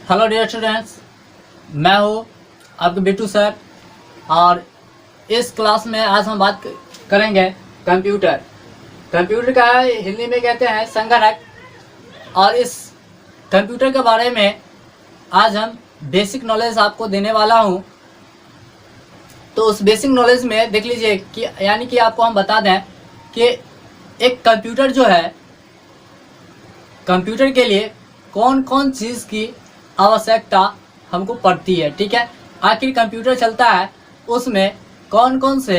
Hello dear students, मैं हूँ आपके बिट्टू सर। और इस क्लास में आज हम बात करेंगे कंप्यूटर। कंप्यूटर का हिंदी में कहते हैं संगणक। और इस कंप्यूटर के बारे में आज हम बेसिक नॉलेज आपको देने वाला हूँ। तो उस बेसिक नॉलेज में देख लीजिए कि यानी कि आपको हम बता दें कि एक कंप्यूटर जो है, कंप्यूटर के लिए कौन कौन चीज़ की आवश्यकता हमको पड़ती है। ठीक है, आखिर कंप्यूटर चलता है उसमें कौन कौन से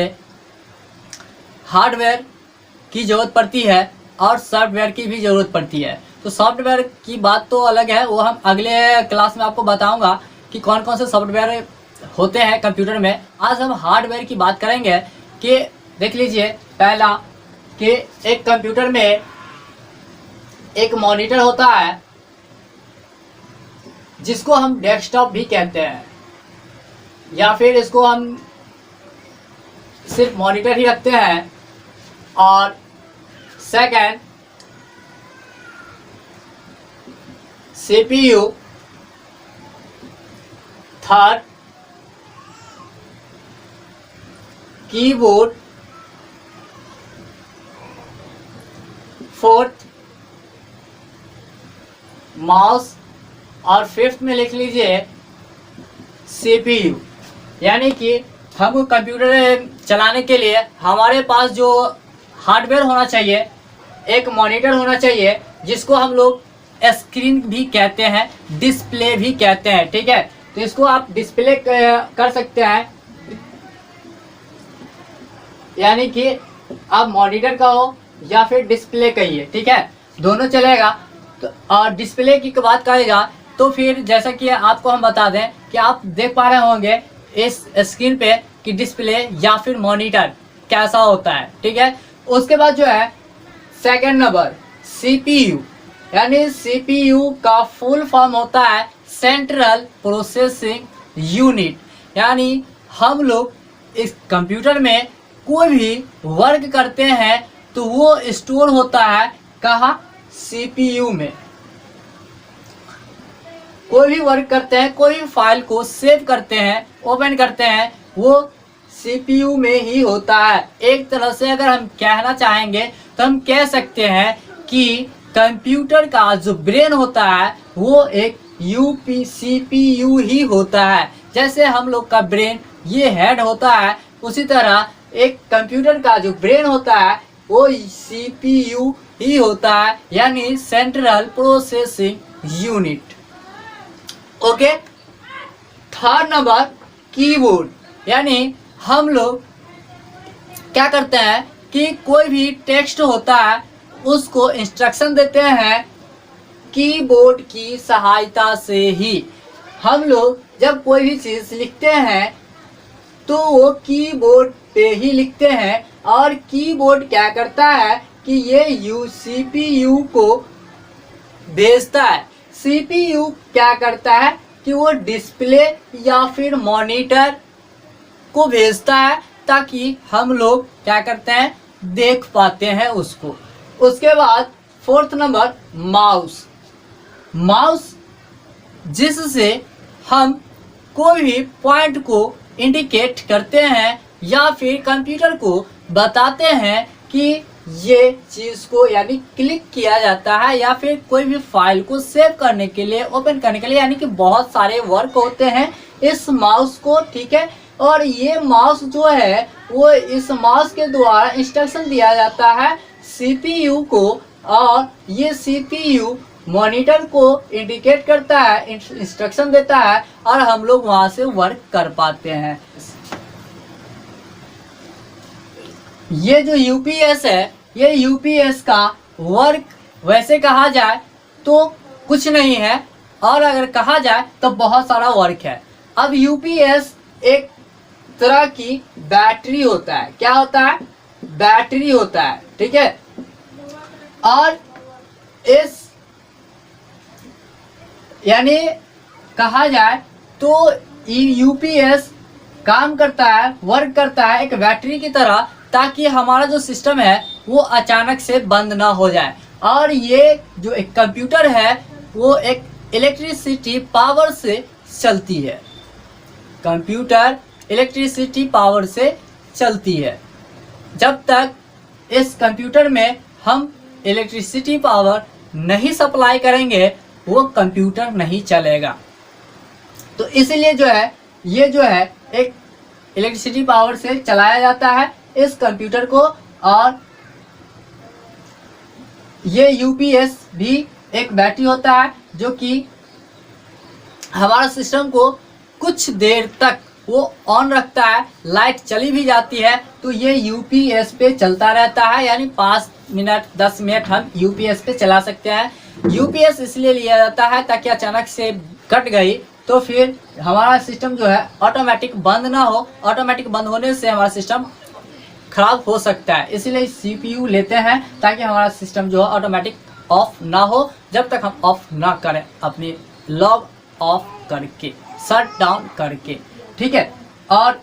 हार्डवेयर की ज़रूरत पड़ती है और सॉफ्टवेयर की भी ज़रूरत पड़ती है। तो सॉफ्टवेयर की बात तो अलग है, वो हम अगले क्लास में आपको बताऊंगा कि कौन कौन से सॉफ्टवेयर होते हैं कंप्यूटर में। आज हम हार्डवेयर की बात करेंगे कि देख लीजिए, पहला कि एक कंप्यूटर में एक मॉनिटर होता है जिसको हम डेस्कटॉप भी कहते हैं, या फिर इसको हम सिर्फ मॉनिटर ही रखते हैं। और second CPU, third keyboard, fourth mouse और फिफ्थ में लिख लीजिए सीपीयू। यानी कि हमको कंप्यूटर चलाने के लिए हमारे पास जो हार्डवेयर होना चाहिए, एक मॉनिटर होना चाहिए जिसको हम लोग स्क्रीन भी कहते हैं, डिस्प्ले भी कहते हैं। ठीक है, तो इसको आप डिस्प्ले कर सकते हैं, यानी कि आप मॉनिटर कहो या फिर डिस्प्ले कहिए। ठीक है, दोनों चलेगा। तो और डिस्प्ले की बात करेगा तो फिर जैसा कि आपको हम बता दें कि आप देख पा रहे होंगे इस स्क्रीन पे कि डिस्प्ले या फिर मॉनिटर कैसा होता है। ठीक है, उसके बाद जो है सेकंड नंबर सीपीयू, यानी सीपीयू का फुल फॉर्म होता है सेंट्रल प्रोसेसिंग यूनिट। यानी हम लोग इस कंप्यूटर में कोई भी वर्क करते हैं तो वो स्टोर होता है कहाँ? सीपीयू में। कोई भी वर्क करते हैं, कोई भी फाइल को सेव करते हैं, ओपन करते हैं, वो सीपीयू में ही होता है। एक तरह से अगर हम कहना चाहेंगे तो हम कह सकते हैं कि कंप्यूटर का जो ब्रेन होता है वो एक सीपीयू ही होता है। जैसे हम लोग का ब्रेन ये हेड होता है, उसी तरह एक कंप्यूटर का जो ब्रेन होता है वो सीपीयू ही होता है, यानी central processing unit. Okay, third number keyboard, यानी हम लोग क्या करते हैं कि कोई भी टेक्स्ट होता है उसको इंस्ट्रक्शन देते हैं कीबोर्ड की सहायता से ही। हम लोग जब कोई भी चीज़ लिखते हैं तो वो कीबोर्ड पे ही लिखते हैं, और कीबोर्ड क्या करता है कि ये सीपीयू को भेजता है। सीपीयू क्या करता है कि वो डिस्प्ले या फिर मॉनिटर को भेजता है ताकि हम लोग क्या करते हैं, देख पाते हैं उसको। उसके बाद फोर्थ नंबर माउस, माउस जिससे हम कोई भी पॉइंट को इंडिकेट करते हैं या फिर कंप्यूटर को बताते हैं कि ये चीज़ को यानी क्लिक किया जाता है, या फिर कोई भी फाइल को सेव करने के लिए, ओपन करने के लिए, यानी कि बहुत सारे वर्क होते हैं इस माउस को। ठीक है, और ये माउस जो है वो इस माउस के द्वारा इंस्ट्रक्शन दिया जाता है सीपीयू को, और ये सीपीयू मॉनिटर को इंडिकेट करता है, इंस्ट्रक्शन देता है, और हम लोग वहां से वर्क कर पाते हैं। ये जो यूपीएस है, ये यूपीएस का वर्क वैसे कहा जाए तो कुछ नहीं है, और अगर कहा जाए तो बहुत सारा वर्क है। अब यूपीएस एक तरह की बैटरी होता है। क्या होता है? बैटरी होता है। ठीक है, और इस यानी कहा जाए तो यूपीएस काम करता है, वर्क करता है एक बैटरी की तरह, ताकि हमारा जो सिस्टम है वो अचानक से बंद ना हो जाए। और ये जो एक कंप्यूटर है वो एक इलेक्ट्रिसिटी पावर से चलती है। कंप्यूटर इलेक्ट्रिसिटी पावर से चलती है। जब तक इस कंप्यूटर में हम इलेक्ट्रिसिटी पावर नहीं सप्लाई करेंगे वो कंप्यूटर नहीं चलेगा। तो इसलिए जो है ये जो है एक इलेक्ट्रिसिटी पावर से चलाया जाता है इस कंप्यूटर को। और ये यूपीएस भी एक बैटरी होता है जो कि हमारा सिस्टम को कुछ देर तक वो ऑन रखता है। लाइट चली भी जाती है तो ये यूपीएस पे चलता रहता है, यानी 5 मिनट 10 मिनट हम यूपीएस पे चला सकते हैं। यूपीएस इसलिए लिया जाता है ताकि अचानक से कट गई तो फिर हमारा सिस्टम जो है ऑटोमेटिक बंद ना हो। ऑटोमेटिक बंद होने से हमारा सिस्टम खराब हो सकता है, इसलिए सीपीयू लेते हैं ताकि हमारा सिस्टम जो है ऑटोमेटिक ऑफ ना हो जब तक हम ऑफ ना करें, अपनी लॉग ऑफ करके, शट डाउन करके। ठीक है, और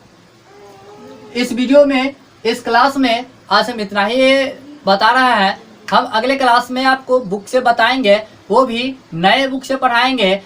इस वीडियो में, इस क्लास में आज हम इतना ही बता रहे हैं। हम अगले क्लास में आपको बुक से बताएंगे, वो भी नए बुक से पढ़ाएंगे